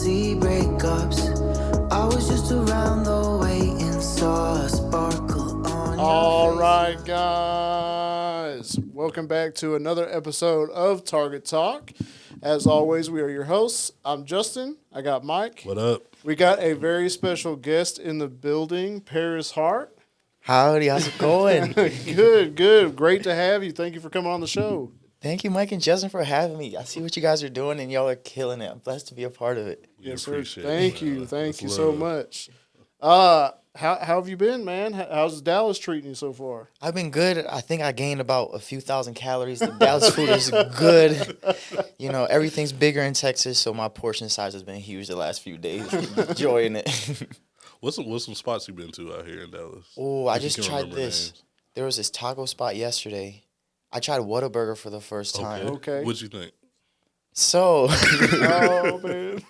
see breakups. I was just around the way and saw a sparkle on All your face. right, guys. Welcome back to another episode of Target Talk. As always, we are your hosts. I'm Justin. I got Mike. What up? We got a very special guest in the building, Paris Hart. Howdy, how's it going? Good. Great to have you. Thank you for coming on the show. Thank you, Mike and Justin, for having me. I see what you guys are doing, and y'all are killing it. I'm blessed to be a part of it. We Yes, sir. appreciate it, Thank man. you. Thank That's you so love. much. How have you been, man? How's Dallas treating you so far? I've been good. I think I gained about a few thousand calories. The Dallas food is good. You know, everything's bigger in Texas, so my portion size has been huge the last few days. Enjoying it. What's some spots you been to out here in Dallas? Oh, I If you just can tried remember this. names. There was this taco spot yesterday. I tried Whataburger for the first time. Okay. What'd you think? So, Oh, man.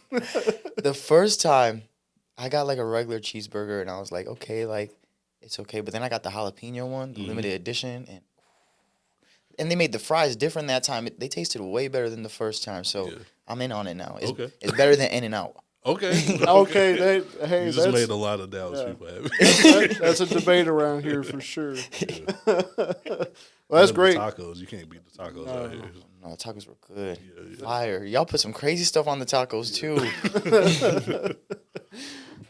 the first time, I got like a regular cheeseburger, and I was like, okay, like, it's okay. But then I got the jalapeno one, the limited edition, and they made the fries different that time. They tasted way better than the first time, so Yeah. I'm in on it now. It's, Okay. it's better than In-N-Out. Okay. Okay. Hey, You just that's, made a lot of Dallas yeah. people happy. that's a debate around here for sure. Well, that's And the great. Tacos. You can't beat the tacos out here. No, the tacos were good. Yeah. Fire. Y'all put some crazy stuff on the tacos, too.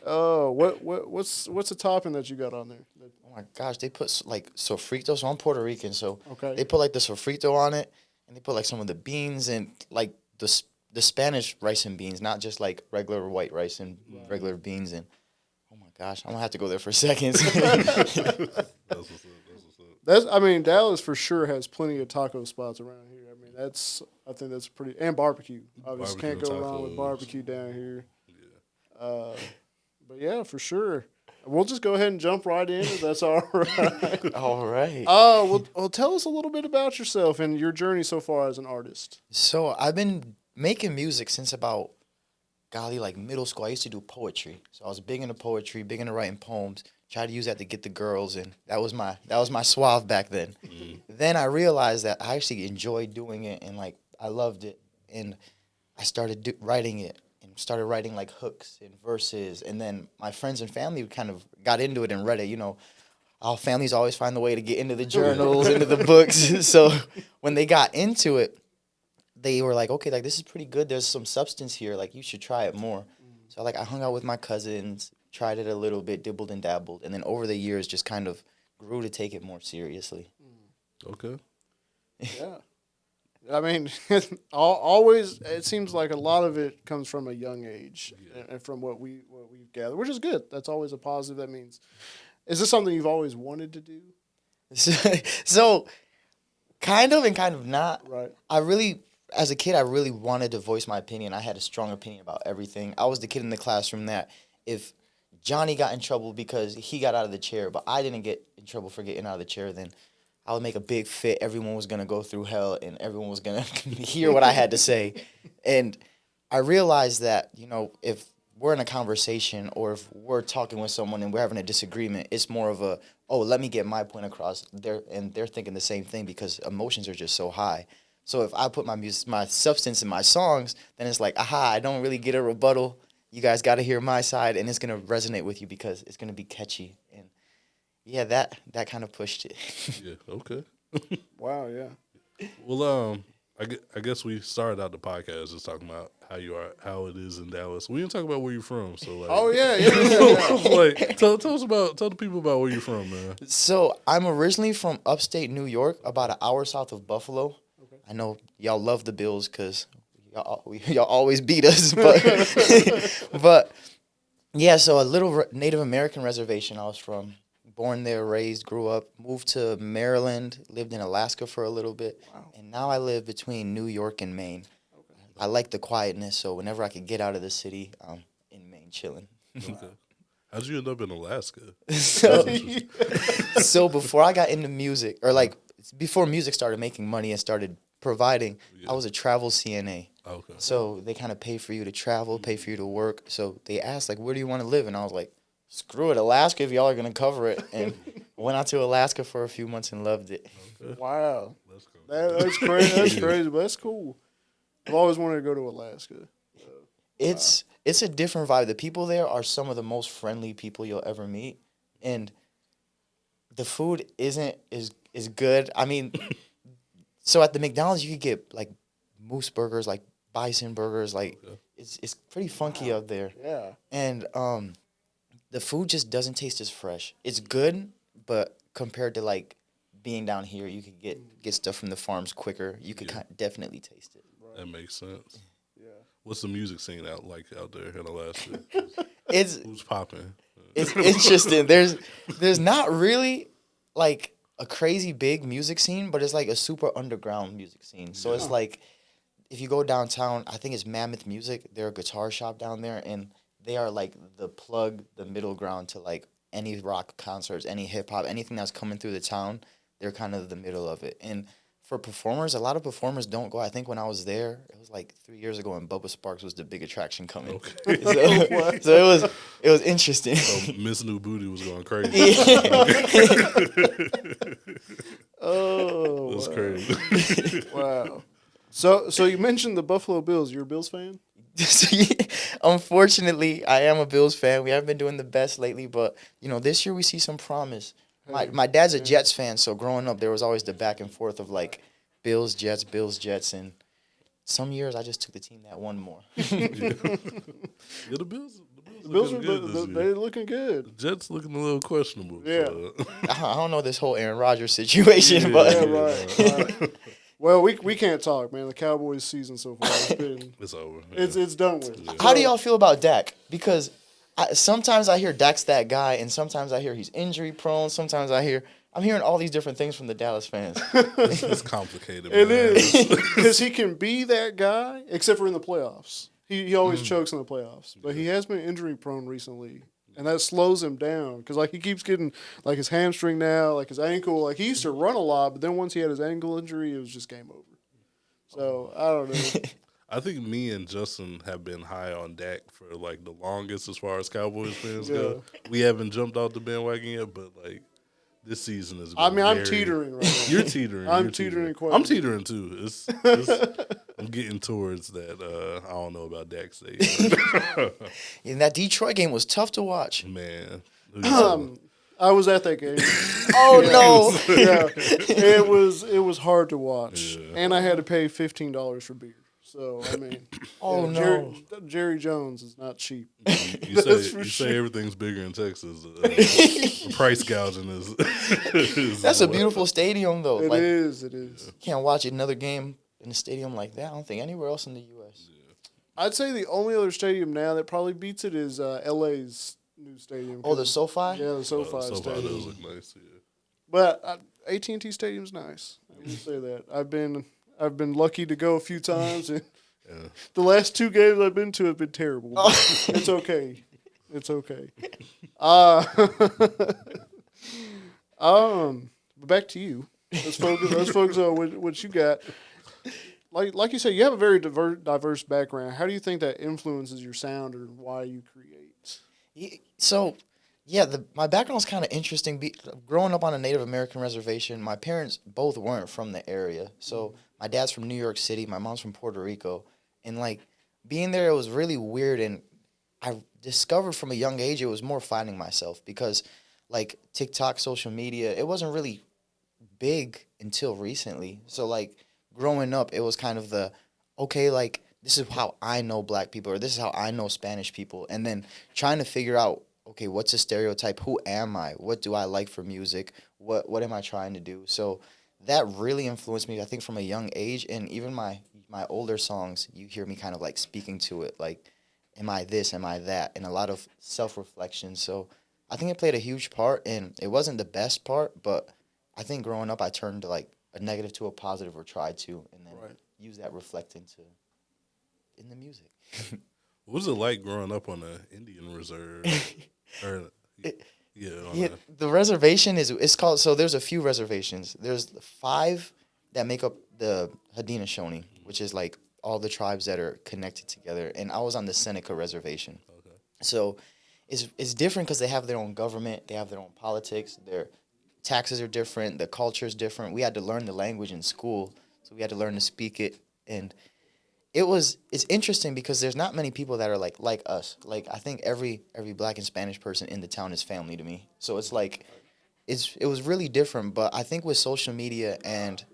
Oh, what's the topping that you got on there? Oh, my gosh. They put, like, sofrito. So I'm Puerto Rican, so Okay. they put, like, the sofrito on it, and they put, like, some of the beans and, like, the Spanish rice and beans, not just like regular white rice and regular beans. And oh my gosh, I'm gonna have to go there for seconds. That's what's up. That's what's up. I mean, Dallas for sure has plenty of taco spots around here. I mean, I think that's pretty, and barbecue. Obviously, can't Barbecue go wrong with tacos. barbecue down here. But yeah, for sure. We'll just go ahead and jump right in if that's all right. All right. Well, tell us a little bit about yourself and your journey so far as an artist. So I've been making music since about, golly, like middle school. I used to do poetry, so I was big into poetry, big into writing poems. Tried to use that to get the girls, and that was my suave back then. Then I realized that I actually enjoyed doing it, and like I loved it, and I started writing it, and started writing like hooks and verses, and then my friends and family kind of got into it and read it. You know, our families always find the way to get into the journals, into the books. So when they got into it, they were like, okay, like this is pretty good. There's some substance here. Like you should try it more. So like I hung out with my cousins, tried it a little bit, dibbled and dabbled, and then over the years just kind of grew to take it more seriously. Okay. Yeah. I mean, always it seems like a lot of it comes from a young age, and from what we've gathered, which is good. That's always a positive. That means, is this something you've always wanted to do? So kind of and kind of not. Right. As a kid, I really wanted to voice my opinion. I had a strong opinion about everything. I was the kid in the classroom that if Johnny got in trouble because he got out of the chair, but I didn't get in trouble for getting out of the chair, then I would make a big fit. Everyone was going to go through hell, and everyone was going to hear what I had to say. And I realized that, you know, if we're in a conversation or if we're talking with someone and we're having a disagreement, it's more of a, oh, let me get my point across. They're thinking the same thing because emotions are just so high. So if I put my substance in my songs, then it's like, aha, I don't really get a rebuttal. You guys got to hear my side, and it's going to resonate with you because it's going to be catchy. And yeah, that kind of pushed it. Yeah. Okay. Wow. Yeah. Well, I guess we started out the podcast just talking about how it is in Dallas. We didn't talk about where you're from, so like. Oh yeah. Like, tell the people about where you're from, man. So I'm originally from upstate New York, about an hour south of Buffalo. Okay. I know y'all love the Bills because y'all always beat us, but yeah. So a little Native American reservation I was from. Born there, raised, grew up, moved to Maryland, lived in Alaska for a little bit, and now I live between New York and Maine. Okay. I like the quietness, so whenever I could get out of the city, I'm in Maine chilling. Okay. How'd you end up in Alaska? So before I got into music, or like before music started making money and started providing, I was a travel CNA. Okay. So they kind of pay for you to travel, pay for you to work. So they asked, like, where do you want to live? And I was like, screw it, Alaska if y'all are going to cover it. And went out to Alaska for a few months and loved it. Wow. Let's go. That's crazy. That's crazy, but that's cool. I've always wanted to go to Alaska. It's it's a different vibe. The people there are some of the most friendly people you'll ever meet, and the food isn't is good. I mean, so at the McDonald's you could get like moose burgers, like bison burgers, like it's pretty funky out there. Yeah. And the food just doesn't taste as fresh. It's good, but compared to like being down here, you could get stuff from the farms quicker. You could definitely taste it. That makes sense. Yeah. What's the music scene out there in Alaska? It's Who's popping? it's interesting. There's not really like a crazy big music scene, but it's like a super underground music scene. So it's like if you go downtown, I think it's Mammoth Music. They're a guitar shop down there, and they are like the middle ground to like any rock concerts, any hip hop, anything that's coming through the town. They're kind of the middle of it. And for performers, a lot of performers don't go. I think when I was there, it was like 3 years ago, and Bubba Sparks was the big attraction coming. Okay. So it was interesting. So Miss New Booty was going crazy. Oh, That's crazy. wow. So you mentioned the Buffalo Bills. You're a Bills fan? Unfortunately, I am a Bills fan. We haven't been doing the best lately, but this year we see some promise. My dad's a Jets fan, so growing up there was always the back and forth of like Bills, Jets, and some years I just took the team that won more. Yeah, the Bills The Bills looking good this year. they're looking good. The Jets looking a little questionable. Yeah. So. I don't know this whole Aaron Rodgers situation, but Yeah, right. Well, we can't talk, man. The Cowboys season so far It's over. it's done with. Yeah. how do y'all feel about Dak? Because sometimes I hear Dak's that guy, and sometimes I hear he's injury prone. Sometimes I'm hearing all these different things from the Dallas fans. It's complicated. It man. is because he can be that guy, except for in the playoffs. He always chokes in the playoffs, but he has been injury prone recently, and that slows him down because like he keeps getting like his hamstring now, like his ankle. Like he used to run a lot, but then once he had his ankle injury, it was just game over. So I don't know. I think me and Justin have been high on Dak for like the longest as far as Cowboys fans go. We haven't jumped off the bandwagon yet, but like this season is. I mean, I'm teetering right now. You're teetering. I'm you're teetering quite I'm a bit. teetering too. I'm getting towards that. I don't know about Dak stage. And that Detroit game was tough to watch. Man. Who you telling? I was at that game. Oh no! Yeah, it was hard to watch, and I had to pay $15 for beer. So I mean, Oh no! Jerry Jones is not cheap. You say everything's bigger in Texas. The price gouging is That's a beautiful stadium though. It Like is. can't watch another game in a stadium like that. I don't think anywhere else in the U.S. I'd say the only other stadium now that probably beats it is LA's new stadium. Oh, the SoFi. Yeah, the SoFi so far Stadium. those look nice. Yeah. But AT&T Stadium's nice. I will say that. I've been lucky to go a few times, and the last 2 games I've been to have been terrible. It's okay. It's okay. But back to you. Let's focus on what you got. Like you said, you have a very diverse background. How do you think that influences your sound or why you create? So, yeah, my background's kind of interesting. Growing up on a Native American reservation, my parents both weren't from the area. So my dad's from New York City, my mom's from Puerto Rico, and like being there, it was really weird. And I discovered from a young age it was more finding myself because, like TikTok, social media, it wasn't really big until recently. So like growing up, it was kind of like this is how I know black people, or this is how I know Spanish people. And then trying to figure out, okay, what's a stereotype? Who am I? What do I like for music? What am I trying to do? So that really influenced me, I think, from a young age. And even my older songs, you hear me kind of like speaking to it, like, am I this? Am I that? And a lot of self-reflection. So I think it played a huge part. And it wasn't the best part, but I think growing up, I turned to like a negative to a positive, or tried to, and then use that reflect in the music. What was it like growing up on the Indian Reserve? The reservation it's called. So there's a few reservations. There's 5 that make up the Haudenosaunee, which is like all the tribes that are connected together. And I was on the Seneca reservation. Okay. So it's different because they have their own government, they have their own politics, their taxes are different, the culture is different. We had to learn the language in school, so we had to learn to speak it, and it's interesting because there's not many people that are like us. Like I think every black and Spanish person in the town is family to me. So it's like it was really different. But I think with social media and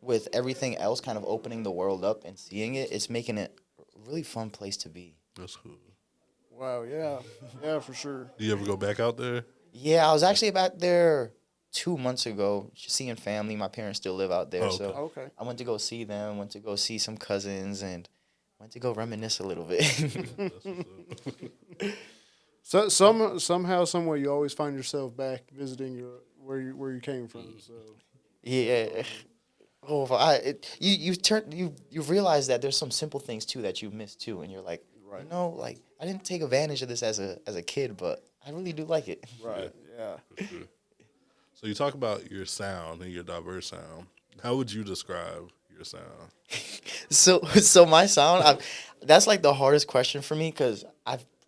with everything else kind of opening the world up and seeing it, it's making it a really fun place to be. That's cool. Wow, yeah, yeah, for sure. Do you ever go back out there? Yeah, I was actually back there 2 months ago, seeing family. My parents still live out there, Oh, okay. so Okay. I went to go see them. Went to go see some cousins, and went to go reminisce a little bit. That's what's up. So somehow, someway, you always find yourself back visiting where you came from. So Yeah. Oh, you realize that there's some simple things too that you miss too, and you're like, Right. you know, like I didn't take advantage of this as a kid, but I really do like it. right, yeah. For sure. So you talk about your sound and your diverse sound. How would you describe your sound? So my sound, that's like the hardest question for me because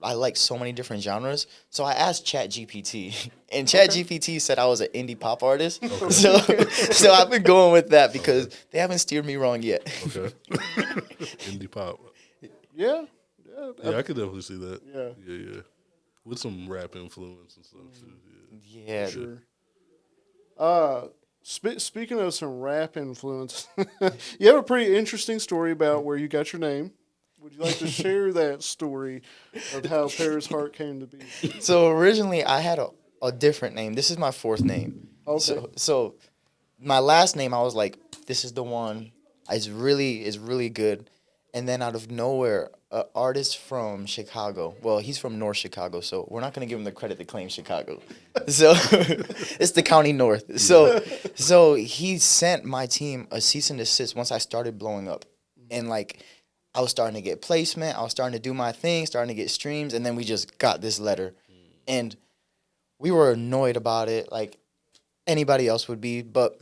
I like so many different genres. So I asked ChatGPT, and ChatGPT said I was an indie pop artist. So I've been going with that because they haven't steered me wrong yet. Okay. Indie pop. Yeah, Yeah, I could definitely see that. Yeah. Yeah. With some rap influence and stuff too. Yeah. Yeah. sure. Speaking of some rap influence, you have a pretty interesting story about where you got your name. Would you like to share that story of how Paris Hart came to be? So originally I had a different name. This is my fourth name. Okay. So my last name I was like, this is the one. It's really good. And then out of nowhere, an artist from Chicago. Well, he's from North Chicago, so we're not gonna give him the credit to claim Chicago. So it's the county north. So he sent my team a cease and desist once I started blowing up, and like I was starting to get placement. I was starting to do my thing, starting to get streams, and then we just got this letter, and we were annoyed about it, like anybody else would be, but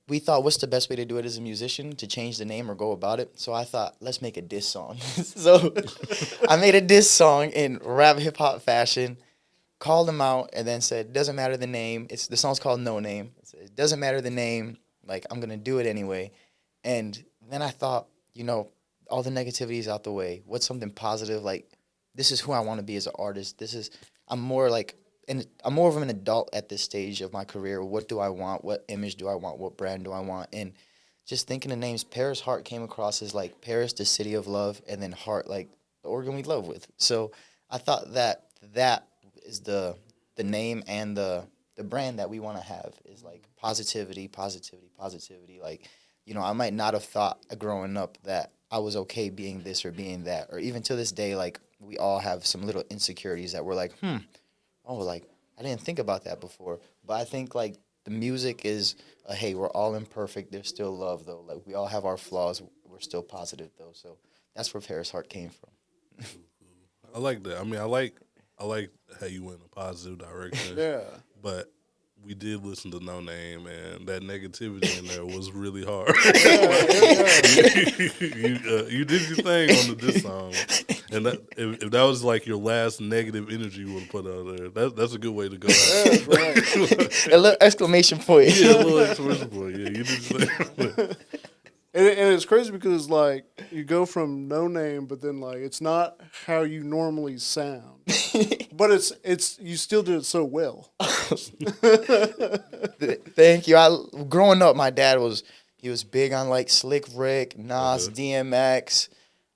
we thought, what's the best way to do it as a musician, to change the name or go about it? So I thought, let's make a diss song. So I made a diss song in rap hip hop fashion, called him out, and then said, doesn't matter the name. The song's called No Name. It doesn't matter the name. Like, I'm going to do it anyway. And then I thought, you know, all the negativity is out the way. What's something positive? Like, this is who I want to be as an artist. I'm more of an adult at this stage of my career. What do I want? What image do I want? What brand do I want? And just thinking of names, Paris Hart came across as like Paris, the city of love, and then Hart, like the organ we love with. So I thought that is the name and the brand that we want to have is like positivity. Like, you know, I might not have thought growing up that I was okay being this or being that, or even to this day, like we all have some little insecurities that we're like, oh, like, I didn't think about that before. But I think, like, the music is, hey, we're all imperfect. There's still love, though. Like, we all have our flaws. We're still positive, though. So that's where Paris Hart came from. I like that. I mean, I like how you went in a positive direction. Yeah. But we did listen to No Name, and that negativity in there was really hard. You did your thing on the diss song, and that, if that was like your last negative energy you would have put out there, that's a good way to go. That's right. A little exclamation point. Yeah, a little exclamation point. Yeah, you did your thing. And it's crazy because, like, you go from No Name, but then, like, it's not how you normally sound. But it's you still did it so well. Thank you. Growing up, my dad was big on like Slick Rick, Nas, DMX.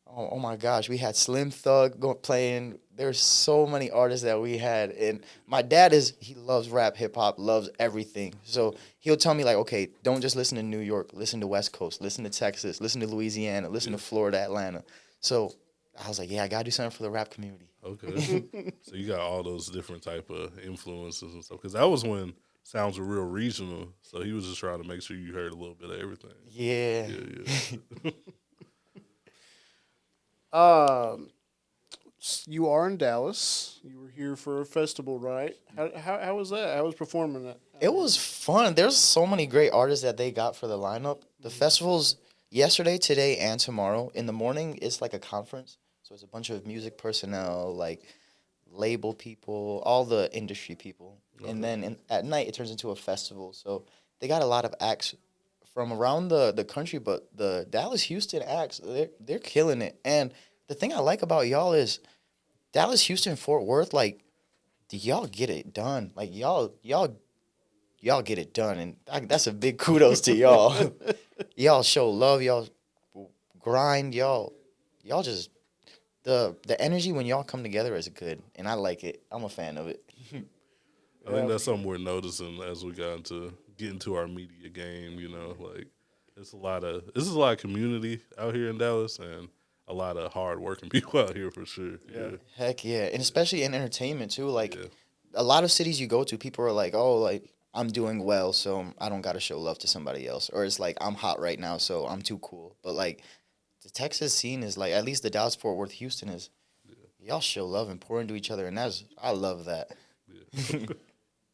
Oh my gosh, we had Slim Thug playing. There's so many artists that we had, and my dad he loves rap, hip hop, loves everything. So he'll tell me like, okay, don't just listen to New York, listen to West Coast, listen to Texas, listen to Louisiana, listen to Florida, Atlanta. So I was like, yeah, I gotta do something for the rap community. Okay, so you got all those different type of influences and stuff. Because that was when sounds were real regional. So he was just trying to make sure you heard a little bit of everything. Yeah. Yeah. You are in Dallas. You were here for a festival, right? How was that? How was performing that? It was fun. There's so many great artists that they got for the lineup. The festival's yesterday, today, and tomorrow. In the morning, it's like a conference. So it's a bunch of music personnel, like label people, all the industry people. And then at night, it turns into a festival. So they got a lot of acts from around the country, but the Dallas Houston acts, they're killing it. And the thing I like about y'all is Dallas Houston Fort Worth, like y'all get it done. Like y'all get it done, and that's a big kudos to y'all. Y'all show love, y'all grind, y'all just the energy when y'all come together is good, and I like it. I'm a fan of it. I think that's something we're noticing as we get into our media game. Like this is a lot of community out here in Dallas, and a lot of hard working people out here for sure. Yeah. Heck yeah, and especially in entertainment too. Like Yeah. a lot of cities you go to, people are like, oh, like I'm doing well, so I don't got to show love to somebody else, or it's like I'm hot right now, so I'm too cool. But like the Texas scene is like, at least the Dallas Fort Worth Houston is. Y'all show love and pour into each other, and I love that.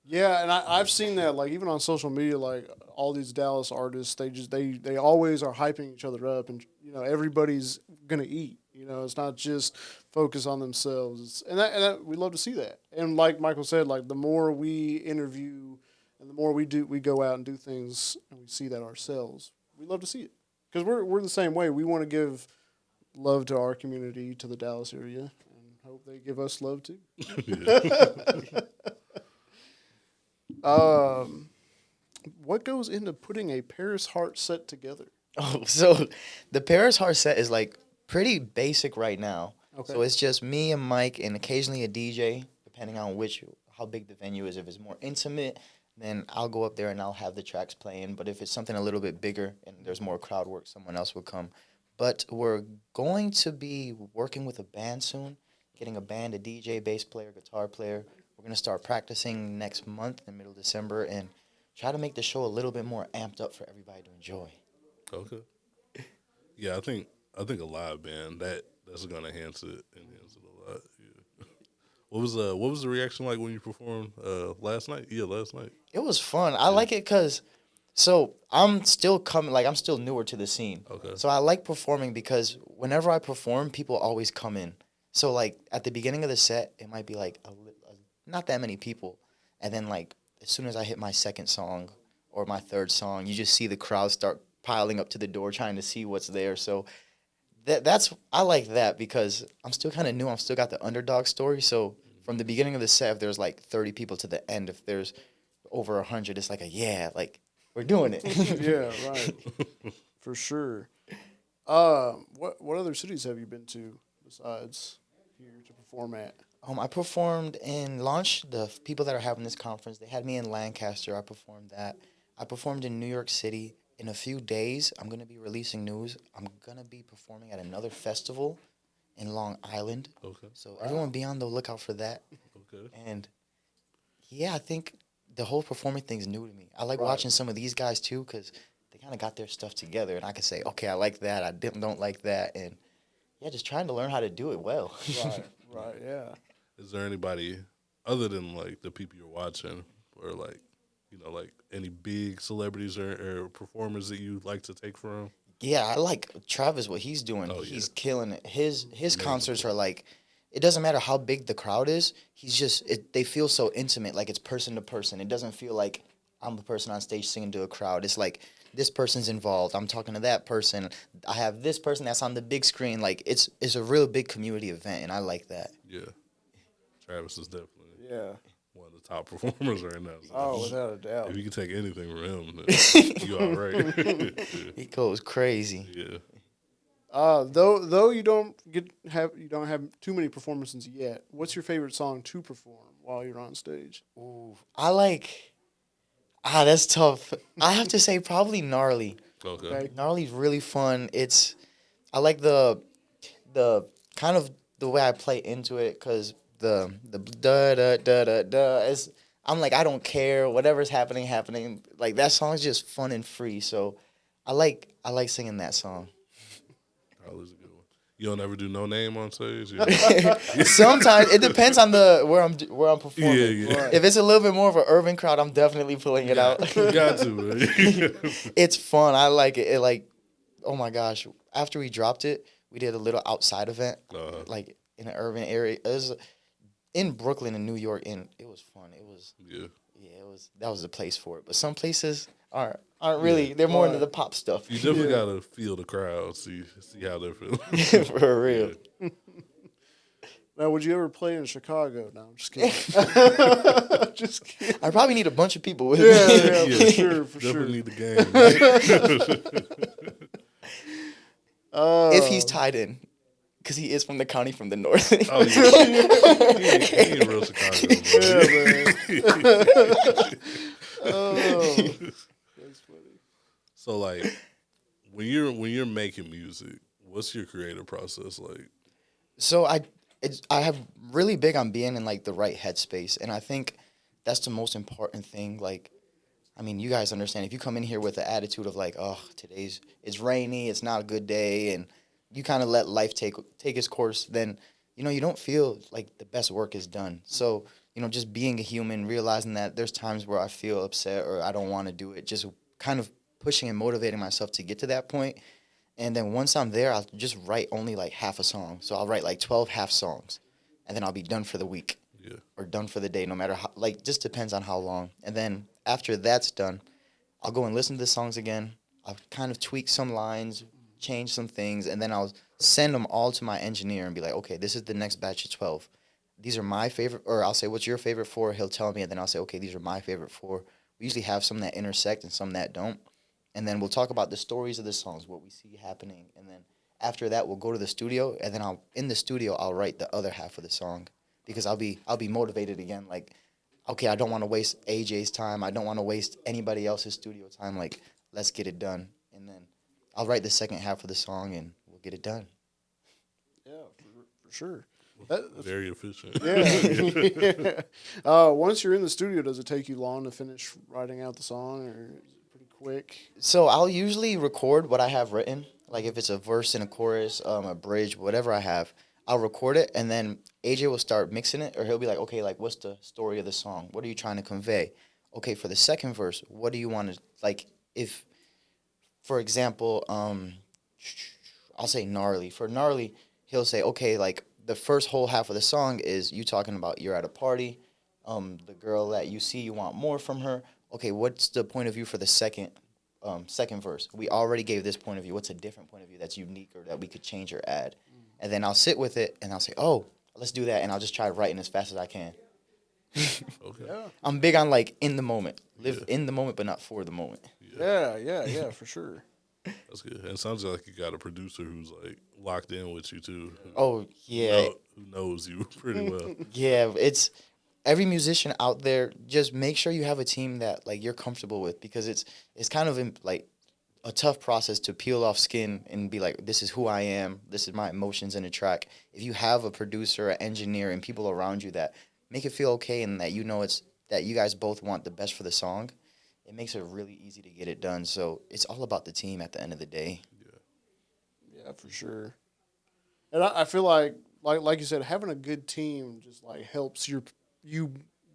Yeah, and I've seen that, like, even on social media, like, all these Dallas artists, they always are hyping each other up, and, everybody's going to eat. It's not just focus on themselves. And that we love to see that. And like Michael said, like, the more we interview and the more we go out and do things, and we see that ourselves, we love to see it. Because we're the same way. We want to give love to our community, to the Dallas area, and hope they give us love, too. What goes into putting a Paris Heart set together? Oh, so the Paris Heart set is like pretty basic right now. Okay. So it's just me and Mike and occasionally a DJ, depending on how big the venue is. If it's more intimate, then I'll go up there and I'll have the tracks playing. But if it's something a little bit bigger and there's more crowd work, someone else will come. But we're going to be working with a band soon, getting a band, a DJ, bass player, guitar player. We're going to start practicing next month in the middle of December and try to make the show a little bit more amped up for everybody to enjoy. Okay. Yeah, I think a live band that's gonna enhance it a lot. Yeah. What was the reaction like when you performed last night? Yeah, last night. It was fun. I like it because, so I'm still I'm still newer to the scene. Okay. So I like performing because whenever I perform, people always come in. So like at the beginning of the set, it might be like not that many people, and then like as soon as I hit my second song or my third song, you just see the crowd start piling up to the door trying to see what's there. So I like that because I'm still kind of new. I'm still got the underdog story. So from the beginning of the set, if there's like 30 people to the end, if there's over 100, it's like like we're doing it. Yeah, right. For sure. What other cities have you been to besides here to perform at? I performed in Launch. The people that are having this conference, they had me in Lancaster. I performed that. I performed in New York City. In a few days, I'm going to be releasing news. I'm going to be performing at another festival in Long Island. Okay. So everyone be on the lookout for that. Okay. And yeah, I think the whole performing thing's new to me. I like watching some of these guys too because they kind of got their stuff together. And I can say, okay, I like that. I don't like that. And yeah, just trying to learn how to do it well. Right, yeah. Is there anybody other than like the people you're watching, or like, like any big celebrities or performers that you like to take from? Yeah, I like Travis, what he's doing. Oh, He's yeah. killing it. His concerts are like, it doesn't matter how big the crowd is. They feel so intimate, like it's person to person. It doesn't feel like I'm the person on stage singing to a crowd. It's like this person's involved. I'm talking to that person. I have this person that's on the big screen. Like it's a real big community event, and I like that. Yeah. Travis is definitely one of the top performers right now. So Oh, without a doubt. if you can take anything from him, then you all right. He goes crazy. Yeah. Though you don't have too many performances yet. What's your favorite song to perform while you're on stage? Ooh, I like. That's tough. I have to say probably Gnarly. Okay. Gnarly's really fun. I like the kind of the way I play into it because the da da da da da. I'm like, I don't care, whatever's happening. Like that song's just fun and free. So I like singing that song. Probably is a good one. You don't ever do No Name on stage? Yeah. Sometimes it depends on where I'm performing. Yeah. If it's a little bit more of an urban crowd, I'm definitely pulling it out. Got to, man. It's fun. I like it. It like, oh my gosh! After we dropped it, we did a little outside event, like in an urban area. in Brooklyn and New York, and it was fun. It was Yeah. that was the place for it. But some places aren't really. They're more into the pop stuff. You definitely gotta feel the crowd, see how they're feeling. For real. Now, would you ever play in Chicago? No, I'm just kidding. Just kidding. I probably need a bunch of people with Yeah, me. yeah, for sure, for sure. Definitely need the game. If he's tied in, because he is from the county from the north. Oh yeah, he ain't real Chicago. Yeah, Bro. man. Oh, that's funny. So like, when you're making music, what's your creative process like? So I have really big on being in like the right headspace, and I think that's the most important thing. Like, I mean, you guys understand if you come in here with the attitude of like, oh, it's rainy, it's not a good day, and you kind of let life take its course, then you don't feel like the best work is done. So just being a human, realizing that there's times where I feel upset or I don't want to do it, just kind of pushing and motivating myself to get to that point. And then once I'm there, I'll just write only like half a song. So I'll write like 12 half songs, and then I'll be done for the week Yeah. or done for the day, no matter how, like, just depends on how long. And then after that's done, I'll go and listen to the songs again. I'll kind of tweak some lines, change some things, and then I'll send them all to my engineer and be like, okay, this is the next batch of 12. These are my favorite, or I'll say, what's your favorite 4? He'll tell me, and then I'll say, okay, these are my favorite 4. We usually have some that intersect and some that don't. And then we'll talk about the stories of the songs, what we see happening. And then after that, we'll go to the studio, and then in the studio, I'll write the other half of the song because I'll be motivated again. Like, okay, I don't want to waste AJ's time. I don't want to waste anybody else's studio time. Like, let's get it done. And then I'll write the second half of the song, and we'll get it done. Yeah, for sure. Very efficient. Yeah. Once you're in the studio, does it take you long to finish writing out the song, or is it pretty quick? So I'll usually record what I have written. Like if it's a verse and a chorus, a bridge, whatever I have, I'll record it, and then AJ will start mixing it, or he'll be like, okay, like what's the story of the song? What are you trying to convey? Okay, for the second verse, what do you want to, like, if, for example, I'll say gnarly. For gnarly, he'll say, okay, like the first whole half of the song is you talking about you're at a party, the girl that you see, you want more from her. Okay, what's the point of view for the second verse? We already gave this point of view. What's a different point of view that's unique or that we could change or add? And then I'll sit with it and I'll say, oh, let's do that. And I'll just try writing as fast as I can. Okay. Yeah. I'm big on like in the moment. Live in the moment, but not for the moment. Yeah, for sure. That's good. And it sounds like you got a producer who's like locked in with you too. Oh, yeah. Who knows you pretty well. Yeah, it's every musician out there, just make sure you have a team that like you're comfortable with, because it's kind of like a tough process to peel off skin and be like, this is who I am, this is my emotions in a track. If you have a producer, an engineer, and people around you that make it feel okay and that it's that you guys both want the best for the song, it makes it really easy to get it done. So it's all about the team at the end of the day. Yeah, for sure. And I feel like you said, having a good team just like helps you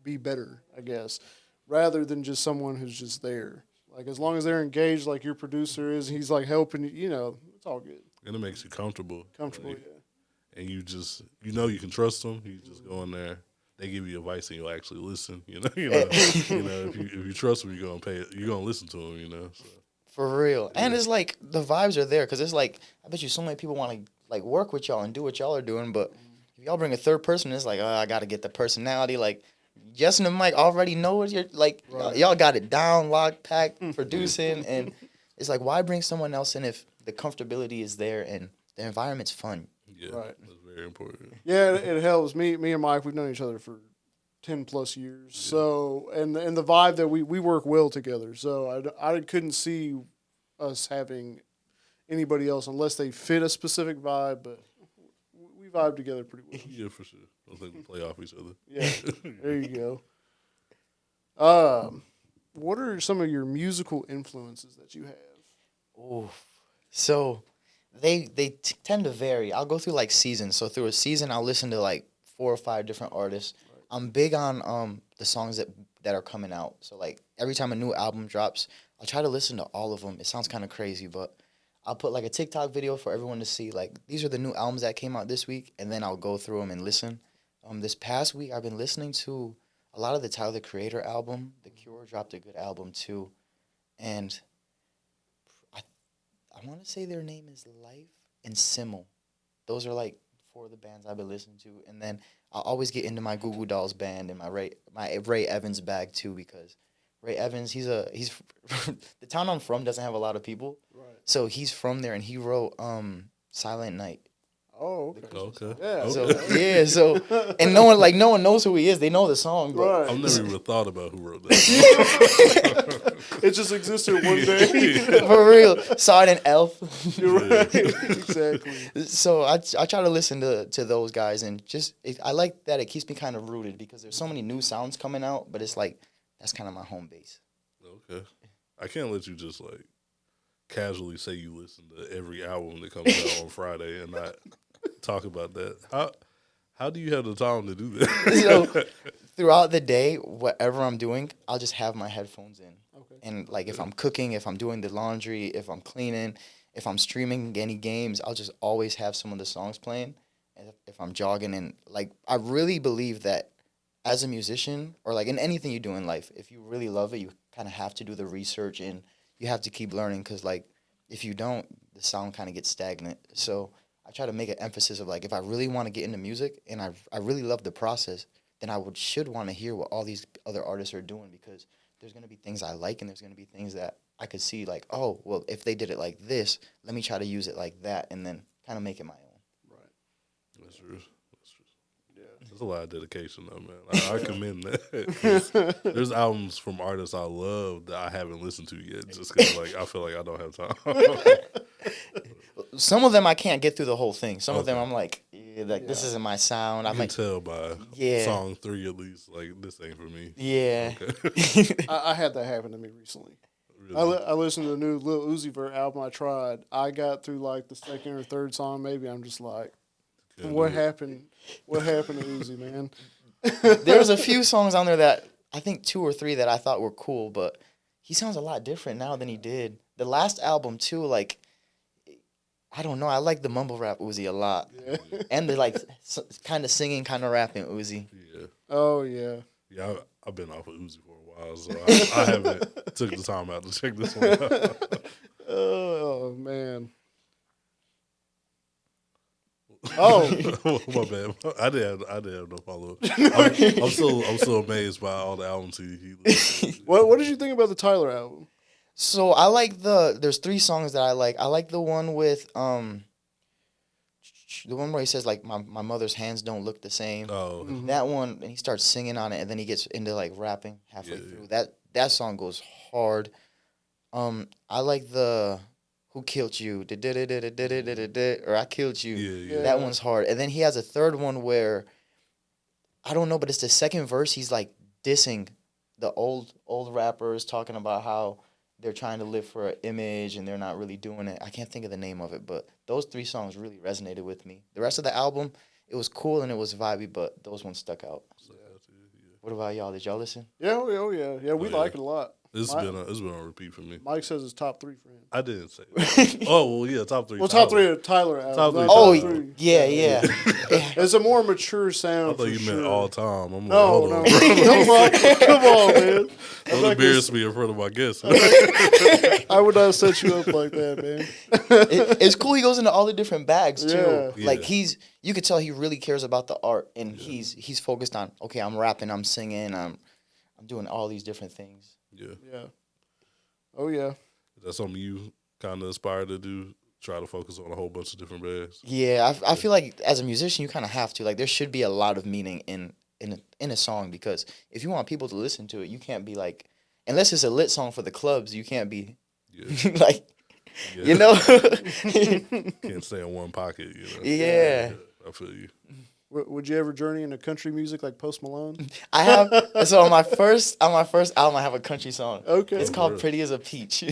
be better, I guess, rather than just someone who's just there. Like as long as they're engaged, like your producer is, he's like helping you. It's all good. And it makes you comfortable. Comfortable, Like, yeah. and you just you can trust them. You just go in there. They give you advice and you'll actually listen. If you trust them, you're gonna listen to them. So. For real. And it's like the vibes are there, because it's like, I bet you so many people want to like work with y'all and do what y'all are doing, but if y'all bring a third person, it's like, oh, I got to get the personality. Like, Justin and Mike already know what you're like. Right. Y'all got it down, locked, packed, producing, and it's like, why bring someone else in if the comfortability is there and the environment's fun? Yeah, Right. that's very important. Yeah, it helps. Me and Mike, we've known each other for 10 plus years. Yeah. So, and the vibe that we work well together. So I couldn't see us having anybody else unless they fit a specific vibe, but we vibe together pretty well. Yeah, for sure. I think we play off each other. Yeah, there you go. What are some of your musical influences that you have? Ooh. So they tend to vary. I'll go through like seasons. So through a season, I'll listen to like 4 or 5 different artists. Right. I'm big on the songs that are coming out. So like every time a new album drops, I'll try to listen to all of them. It sounds kind of crazy, but I'll put like a TikTok video for everyone to see. Like, these are the new albums that came out this week, and then I'll go through them and listen. This past week I've been listening to a lot of the Tyler the Creator album. The Cure dropped a good album too, and I want to say their name is Life and Simmel. Those are like four of the bands I've been listening to, and then I'll always get into my Goo Goo Dolls band and my Ray Evans bag too, because Ray Evans, he's the town I'm from doesn't have a lot of people, Right. so he's from there, and he wrote Silent Night. Oh, okay. Okay. Yeah. So yeah, so and no one knows who he is. They know the song, but Right. I've never even thought about who wrote that. It just existed one day. for real, saw it in Elf. You're right. Exactly. So I try to listen to those guys, and I like that it keeps me kind of rooted, because there's so many new sounds coming out, but it's like that's kind of my home base. Okay. I can't let you just like casually say you listen to every album that comes out on Friday and not talk about that. How do you have the time to do that? So throughout the day, whatever I'm doing, I'll just have my headphones in. Okay. And like if I'm cooking, if I'm doing the laundry, if I'm cleaning, if I'm streaming any games, I'll just always have some of the songs playing. And if I'm jogging, and like I really believe that as a musician, or like in anything you do in life, if you really love it, you kind of have to do the research, and you have to keep learning, because like if you don't, the sound kind of gets stagnant. So I try to make an emphasis of like, if I really want to get into music and I really love the process, then I should want to hear what all these other artists are doing, because there's going to be things I like, and there's going to be things that I could see like, oh, well, if they did it like this, let me try to use it like that, and then kind of make it my own. Right. That's true. That's true. Yeah. There's a lot of dedication though, man. I commend that. 'Cause there's albums from artists I love that I haven't listened to yet, just because like I feel like I don't have time. Some of them I can't get through the whole thing. Some of them Okay. I'm like, this isn't my sound. I I can might, tell by Yeah. song 3 at least, like this ain't for me. yeah. Okay. I had that happen to me recently. Really? I listened to the new Lil Uzi Vert album. I tried. I got through like the second or third song, maybe. I'm just like, Couldn't what do it. happened? What happened to Uzi, man? There's a few songs on there that I think 2 or 3 that I thought were cool, but he sounds a lot different now than he did. The last album too, like, I don't know. I like the mumble rap Uzi a lot, Yeah. and the like kind of singing, kind of rapping Uzi. Yeah. Oh yeah. Yeah, I've been off of Uzi for a while, so I haven't took the time out to check this one out. Oh man. Oh. My bad. I didn't have no follow up. I'm so amazed by all the albums he listened to. What did you think about the Tyler album? So I like there's 3 songs that I like. I like the one with the one where he says like my mother's hands don't look the same. Oh, That one, and he starts singing on it, and then he gets into like rapping halfway Yeah, through. That song goes hard. I like the Who Killed You, or I Killed You. yeah. That one's hard. And then he has a third one where I don't know, but it's the second verse. He's like dissing the old rappers, talking about how they're trying to live for an image and they're not really doing it. I can't think of the name of it, but those 3 songs really resonated with me. The rest of the album, it was cool and it was vibey, but those ones stuck out. What about y'all? Did y'all listen? Yeah, oh yeah, yeah. We Oh, yeah. like it a lot. It's My- been on repeat for me. Mike says it's top 3 for him. I didn't say that. Oh well, yeah, top 3. Well, top 3 of Tyler album. Top 3 not Oh, Tyler. yeah. It's a more mature sound. I thought for you sure. meant all time. I'm like, No, hold no, on. come on, man. Don't like embarrass me in front of my guests. I would not set you up like that, man. It's cool. He goes into all the different bags too. Yeah. Like Yeah. you could tell he really cares about the art, and he's focused on. Okay, I'm rapping, I'm singing, I'm doing all these different things. Yeah, Yeah. Oh yeah. that's something you kind of aspire to do. Try to focus on a whole bunch of different bags. Yeah, I feel like as a musician, you kind of have to. Like, there should be a lot of meaning in a song, because if you want people to listen to it, you can't be like, unless it's a lit song for the clubs, you can't be Yeah, like, yeah. you know. Can't stay in one pocket. You know. Yeah. I feel you. Would you ever journey into country music like Post Malone? I have so on my first album, I have a country song. Okay. It's called really? "Pretty as a Peach,"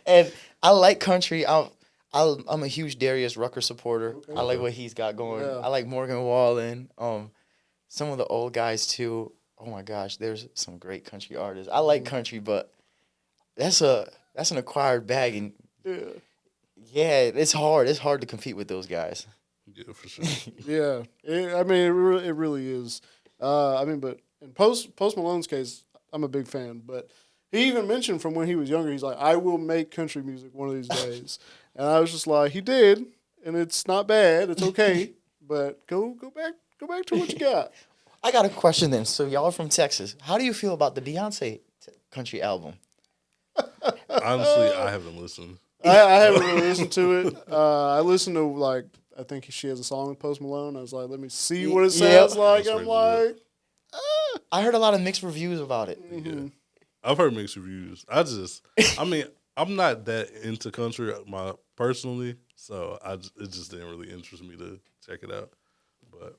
and I like country. I'm a huge Darius Rucker supporter. I like what he's got going. Yeah. I like Morgan Wallen. Some of the old guys too. Oh my gosh, there's some great country artists. I like country, but that's an acquired bag, and Yeah. yeah, it's hard. It's hard to compete with those guys. Yeah, for sure. Yeah, it really is. But in Post Malone's case, I'm a big fan. But he even mentioned from when he was younger, he's like, I will make country music one of these days. And I was just like, he did, and it's not bad. It's okay, but go back to what you got. I got a question then. So y'all are from Texas. How do you feel about the Beyonce country album? Honestly, I haven't listened. I haven't really listened to it. I listened to I think she has a song with Post Malone. I was like, let me see what it sounds like. That's I'm pretty like, I heard a lot of mixed reviews about it. Yeah. I've heard mixed reviews. I'm not that into country personally, so it just didn't really interest me to check it out. But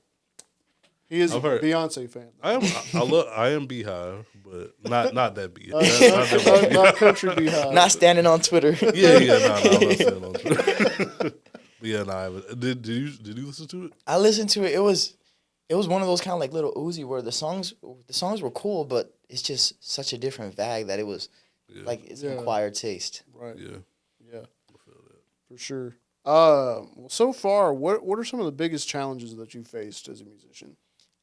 he is a I've heard- Beyonce fan. I am Beehive, but not that Beehive. Not that Not country Beehive. Not standing on Twitter. Yeah, no, I'm not saying on Twitter. But yeah, did you listen to it? I listened to it. It was one of those kind of like little Uzi where the songs were cool, but it's just such a different vibe that it was like it's an acquired taste. Right. Yeah. Yeah. For sure. Well, so far, what are some of the biggest challenges that you faced as a musician?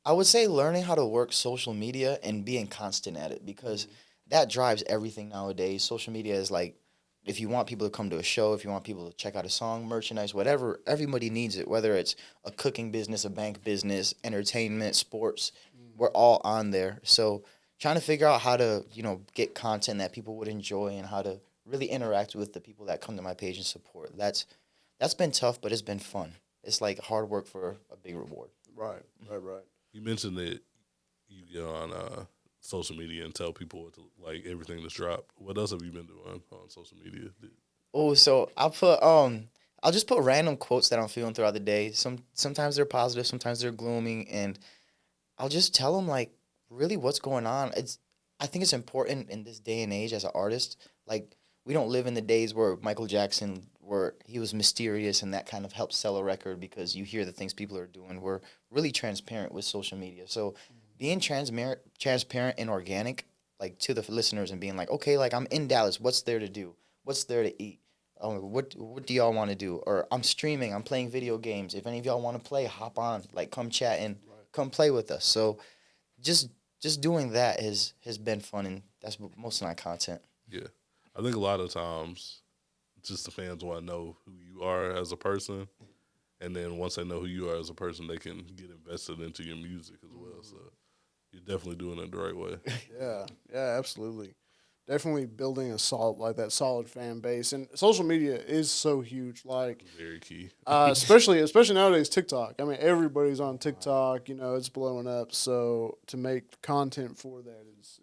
I would say learning how to work social media and being constant at it because that drives everything nowadays. Social media is like, if you want people to come to a show, if you want people to check out a song, merchandise, whatever, everybody needs it, whether it's a cooking business, a bank business, entertainment, sports, we're all on there. So trying to figure out how to, get content that people would enjoy and how to really interact with the people that come to my page and support. That's been tough, but it's been fun. It's like hard work for a big reward. Right. You mentioned that you get on social media and tell people what like everything that's dropped. What else have you been doing on social media? Oh, so I'll just put random quotes that I'm feeling throughout the day. Sometimes they're positive, sometimes they're gloomy, and I'll just tell them like really what's going on. I think it's important in this day and age as an artist. Like we don't live in the days where Michael Jackson, where he was mysterious and that kind of helped sell a record because you hear the things people are doing. We're really transparent with social media. So being transparent and organic, like to the listeners and being like, okay, like I'm in Dallas. What's there to do? What's there to eat? What do y'all want to do? Or I'm streaming. I'm playing video games. If any of y'all want to play, hop on. Like come chat and come play with us. So just doing that has been fun, and that's most of my content. Yeah, I think a lot of times, just the fans want to know who you are as a person, and then once they know who you are as a person, they can get invested into your music as well. So you're definitely doing it the right way. Yeah, absolutely. Definitely building a solid fan base, and social media is so huge. Like Very key. especially nowadays, TikTok. I mean, everybody's on TikTok. It's blowing up. So to make content for that is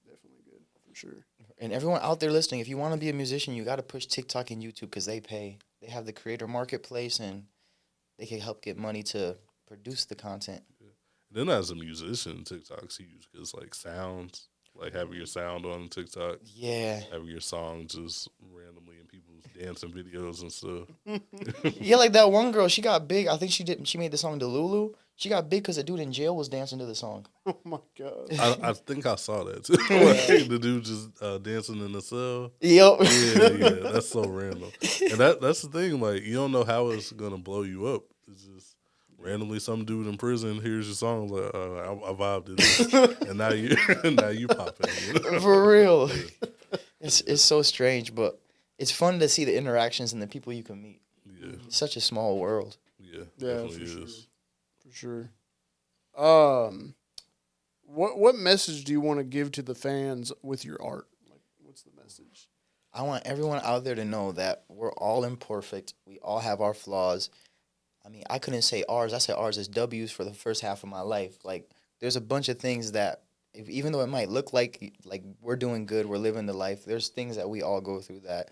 definitely good for sure. And everyone out there listening, if you want to be a musician, you got to push TikTok and YouTube because they pay. They have the creator marketplace, and they can help get money to produce the content. Then as a musician, TikTok's huge because like sounds, like having your sound on TikTok, Yeah. having your song just randomly in people's dancing videos and stuff. Yeah, like that one girl, she got big. I think she made the song Delulu. She got big because a dude in jail was dancing to the song. Oh my god. I think I saw that too. Like, the dude just dancing in the cell. Yep. Yeah, that's so random. And that's the thing, like you don't know how it's gonna blow you up. It's just randomly some dude in prison hears your song, like I vibed to this, and now you popping. For real. It's so strange, but it's fun to see the interactions and the people you can meet. Yeah, It's such a small world. yeah, Yeah, definitely for is. For sure. What message do you want to give to the fans with your art? Like, what's the message? I want everyone out there to know that we're all imperfect. We all have our flaws. I mean, I couldn't say ours. I said ours as W's for the first half of my life. Like, there's a bunch of things that, even though it might look like we're doing good, we're living the life, there's things that we all go through that,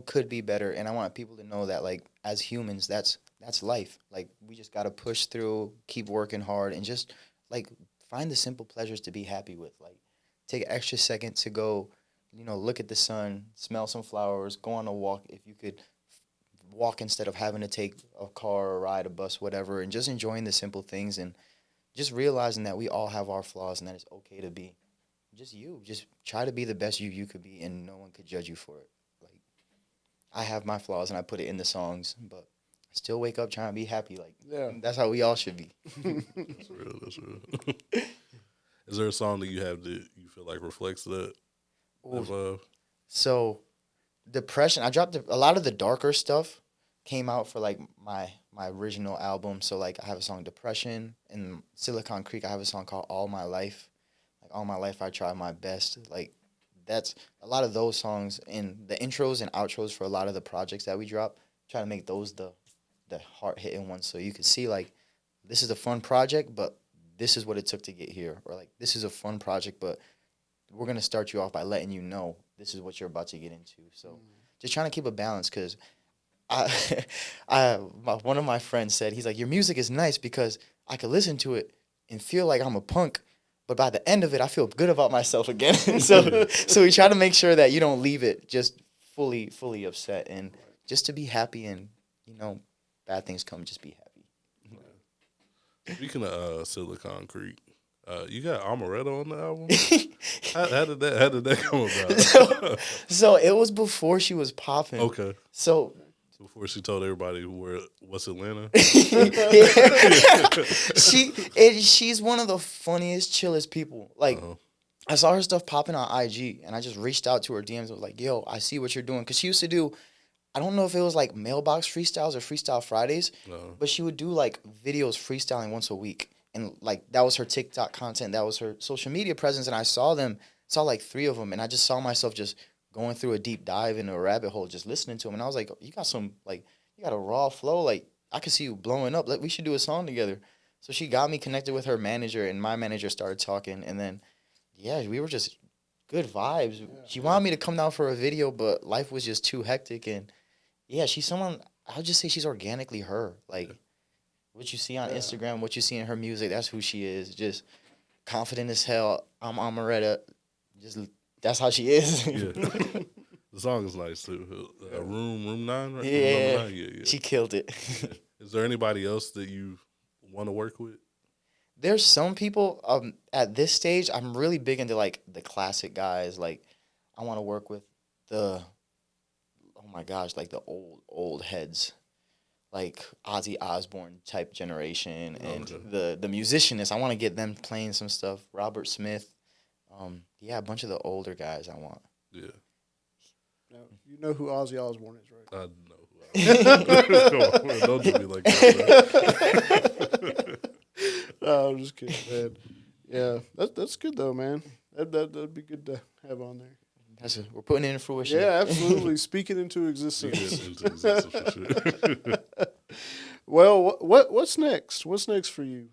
could be better. And I want people to know that, like, as humans, that's life. Like, we just got to push through, keep working hard, and just, like, find the simple pleasures to be happy with. Like, take an extra second to go, look at the sun, smell some flowers, go on a walk if you could walk instead of having to take a car or ride a bus, whatever, and just enjoying the simple things and just realizing that we all have our flaws and that it's okay to be just you. Just try to be the best you could be, and no one could judge you for it. Like, I have my flaws and I put it in the songs, but I still wake up trying to be happy. Like, Yeah. that's how we all should be. That's real. That's real. Is there a song that you have that you feel like reflects that vibe? So, depression. I dropped a lot of the darker stuff. Came out for like my original album. So like I have a song Depression, and Silicon Creek I have a song called All My Life. Like all my life I try my best. Like that's a lot of those songs, and the intros and outros for a lot of the projects that we drop. Try to make those the heart hitting ones, so you can see like this is a fun project, but this is what it took to get here, or like this is a fun project, but we're gonna start you off by letting you know this is what you're about to get into. So just trying to keep a balance, because one of my friends said, he's like, your music is nice because I could listen to it and feel like I'm a punk, but by the end of it, I feel good about myself again. so we try to make sure that you don't leave it just fully upset, and just to be happy, and bad things come, just be happy. Speaking of Silicon Creek, you got Amaretto on the album. how did that come about? So it was before she was popping. Okay. So Before she told everybody what's Atlanta. she's one of the funniest, chillest people. Like, I saw her stuff popping on IG, and I just reached out to her DMs and was like, yo, I see what you're doing. Because she used to do, I don't know if it was like mailbox freestyles or Freestyle Fridays, but she would do like videos freestyling once a week. And like that was her TikTok content. That was her social media presence. And I saw like 3 of them. And I just saw myself just going through a deep dive into a rabbit hole, just listening to them. And I was like, you got a raw flow. Like, I could see you blowing up. Like, we should do a song together. So she got me connected with her manager, and my manager started talking. And then, yeah, we were just good vibes. She wanted me to come down for a video, but life was just too hectic. And yeah, she's someone, I'll just say she's organically her. Like, what you see on Instagram, what you see in her music, that's who she is. Just confident as hell. I'm Amaretta. That's how she is. Yeah. The song is nice too. Room 9, right? Yeah. Room 9? Yeah. She killed it. Is there anybody else that you want to work with? There's some people at this stage, I'm really big into like the classic guys. Like, I want to work with the old heads, like Ozzy Osbourne type generation, and the musicianists. I want to get them playing some stuff. Robert Smith, a bunch of the older guys I want. Yeah. Now, you know who Ozzy Osbourne is, right? I know. Come on, don't do me like that. I'm just kidding, man. Yeah, that's good though, man. That'd be good to have on there. We're putting it in fruition. Yeah, absolutely. Speaking into existence. Into existence for sure. Well, what's next? What's next for you?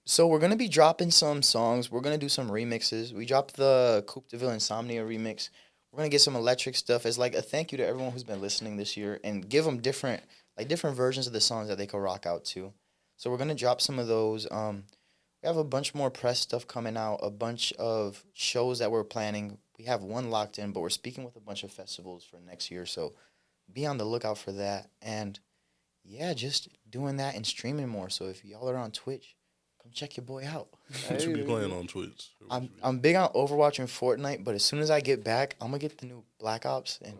So we're gonna be dropping some songs. We're gonna do some remixes. We dropped the Coupe de Ville Insomnia remix. We're gonna get some electric stuff as like a thank you to everyone who's been listening this year, and give them different versions of the songs that they could rock out to. So we're gonna drop some of those. We have a bunch more press stuff coming out, a bunch of shows that we're planning. We have one locked in, but we're speaking with a bunch of festivals for next year. So be on the lookout for that. And yeah, just doing that and streaming more. So if y'all are on Twitch, come check your boy out. What you be playing on Twitch? I'm big on Overwatch and Fortnite, but as soon as I get back, I'm gonna get the new Black Ops and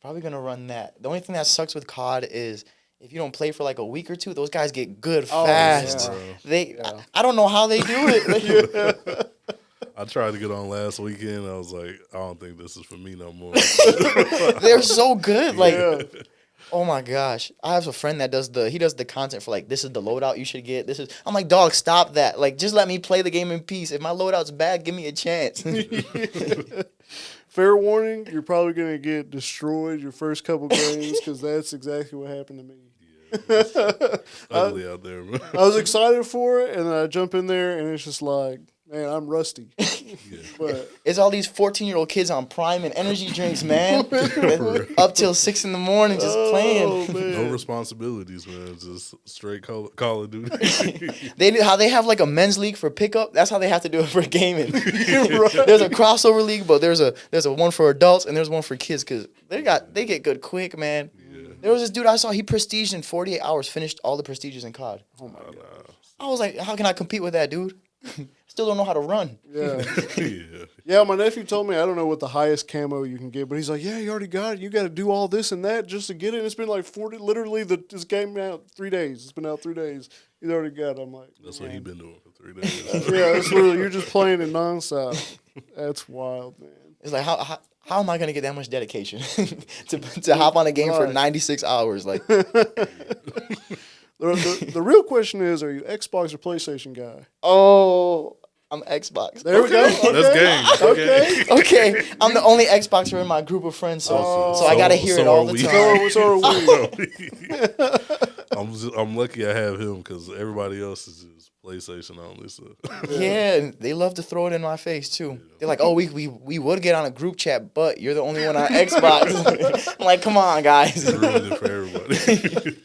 probably gonna run that. The only thing that sucks with COD is if you don't play for like a week or two, those guys get good fast. Yeah. I don't know how they do it. I tried to get on last weekend. I was like, I don't think this is for me no more. They're so good. Like, oh my gosh. I have a friend that does the content for like, this is the loadout you should get. I'm like, dog, stop that. Like, just let me play the game in peace. If my loadout's bad, give me a chance. Fair warning, you're probably going to get destroyed your first couple games, because that's exactly what happened to me. Ugly out there, man. I was excited for it, and then I jump in there, and it's just like, man, I'm rusty. But it's all these 14-year-old kids on Prime and energy drinks, man. Up till 6 in the morning just playing. man. No responsibilities, man. Just straight Call of Duty. How they have like a men's league for pickup. That's how they have to do it for gaming. There's a crossover league, but there's a one for adults and there's one for kids, because they get good quick, man. There was this dude I saw, he prestiged in 48 hours, finished all the prestiges in COD. Oh my God. I was like, how can I compete with that dude? Still don't know how to run. Yeah. Yeah. Yeah, my nephew told me I don't know what the highest camo you can get, but he's like, yeah, you already got it. You got to do all this and that just to get it. And it's been like 40, literally, this game out 3 days. It's been out 3 days. He's already got it. I'm like, That's man. what he been doing for 3 days. Yeah, it's literally, you're just playing it nonstop. That's wild, man. It's like how am I gonna get that much dedication to hop on a game for Right. 96 hours? Like, The real question is, are you Xbox or PlayStation guy? oh, I'm Xbox. There we go. Okay. That's game. Okay. Okay, I'm the only Xboxer in my group of friends, so I gotta hear it all the time. So are we. I'm lucky I have him because everybody else is just PlayStation only. So Yeah, and they love to throw it in my face too. They're like, "Oh, we would get on a group chat, but you're the only one on Xbox." I'm like, "Come on, guys." it's ruined it for everybody.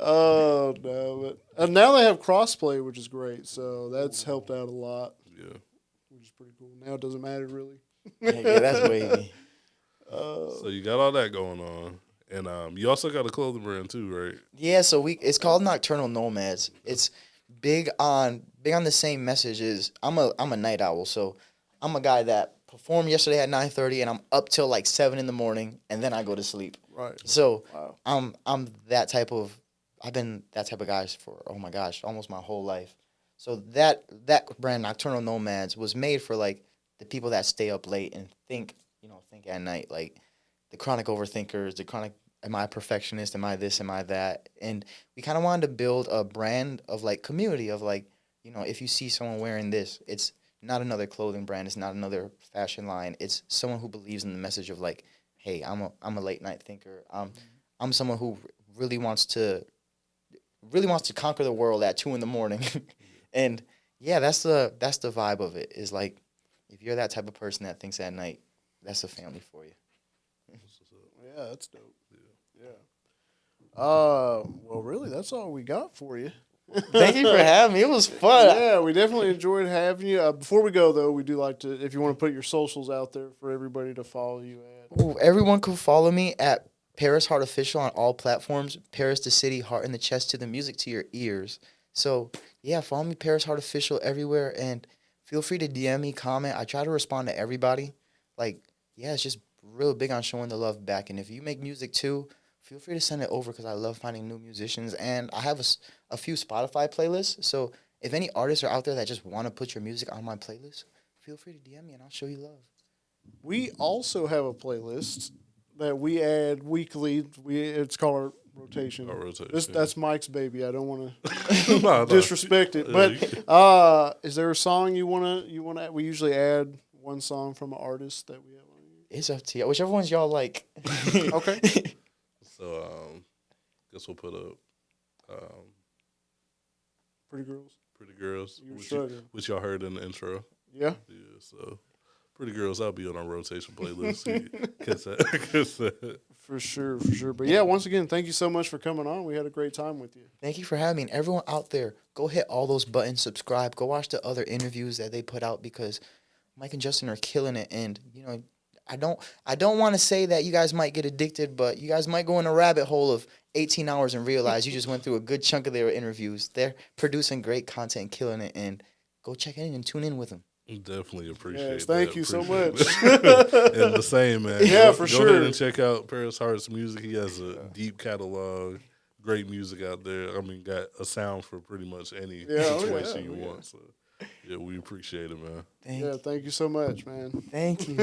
Oh no! But now they have crossplay, which is great. So that's helped out a lot, Yeah. which is pretty cool. Now it doesn't matter really. Yeah, that's wavy. So you got all that going on, and you also got a clothing brand too, right? Yeah, so it's called Nocturnal Nomads. It's big on the same message. Is I'm a night owl, so I'm a guy that performed yesterday at 9:30 and I'm up till like 7 in the morning and then I go to sleep. Right. So Wow. I'm that type of I've been that type of guy for oh my gosh, almost my whole life. So that brand Nocturnal Nomads was made for like the people that stay up late and think at night, like the chronic overthinkers, the chronic am I a perfectionist, am I this, am I that? And we kind of wanted to build a brand of like community of like, if you see someone wearing this, it's not another clothing brand, it's not another fashion line. It's someone who believes in the message of like, hey, I'm a late night thinker. I'm someone who really wants to conquer the world at 2 a.m. And yeah, that's the vibe of it. Is like if you're that type of person that thinks at night, that's a family for you. Yeah, that's dope. Yeah. Well, really, that's all we got for you. Thank you for having me. It was fun. Yeah, we definitely enjoyed having you. Before we go, though, we do like to, if you want to put your socials out there for everybody to follow you at. Ooh, everyone can follow me at Paris Heart Official on all platforms. Paris the city, heart in the chest to the music to your ears. So yeah, follow me Paris Heart Official everywhere and feel free to DM me, comment. I try to respond to everybody. Like, yeah, it's just real big on showing the love back. And if you make music too, feel free to send it over because I love finding new musicians. And I have a few Spotify playlists. So if any artists are out there that just want to put your music on my playlist, feel free to DM me and I'll show you love. We also have a playlist that we add weekly. It's called our rotation. Our rotation, That's Mike's baby. I don't want No, to no. disrespect it, but is there a song you wanna? We usually add one song from an artist that we have on here. It's up to you. Whichever ones y'all like. Okay. So guess we'll put up Pretty Girls. Pretty Girls, You were struggling. which y'all heard in the intro. Yeah. Yeah, so Pretty Girls, I'll be on our rotation playlist. Catch that. For sure. But yeah, once again, thank you so much for coming on. We had a great time with you. Thank you for having me. And everyone out there, go hit all those buttons, subscribe, go watch the other interviews that they put out because Mike and Justin are killing it. And, I don't want to say that you guys might get addicted, but you guys might go in a rabbit hole of 18 hours and realize you just went through a good chunk of their interviews. They're producing great content, killing it, and go check in and tune in with them. Definitely appreciate Yes, that. thank you so Appreciate much. it. And the same, man. Yeah, Go for Go sure. ahead and check out Paris Hart's music. He has a deep catalog, great music out there. I mean, got a sound for pretty much any situation you want. So, yeah, we appreciate it, man. Thank you so much, man. Thank you.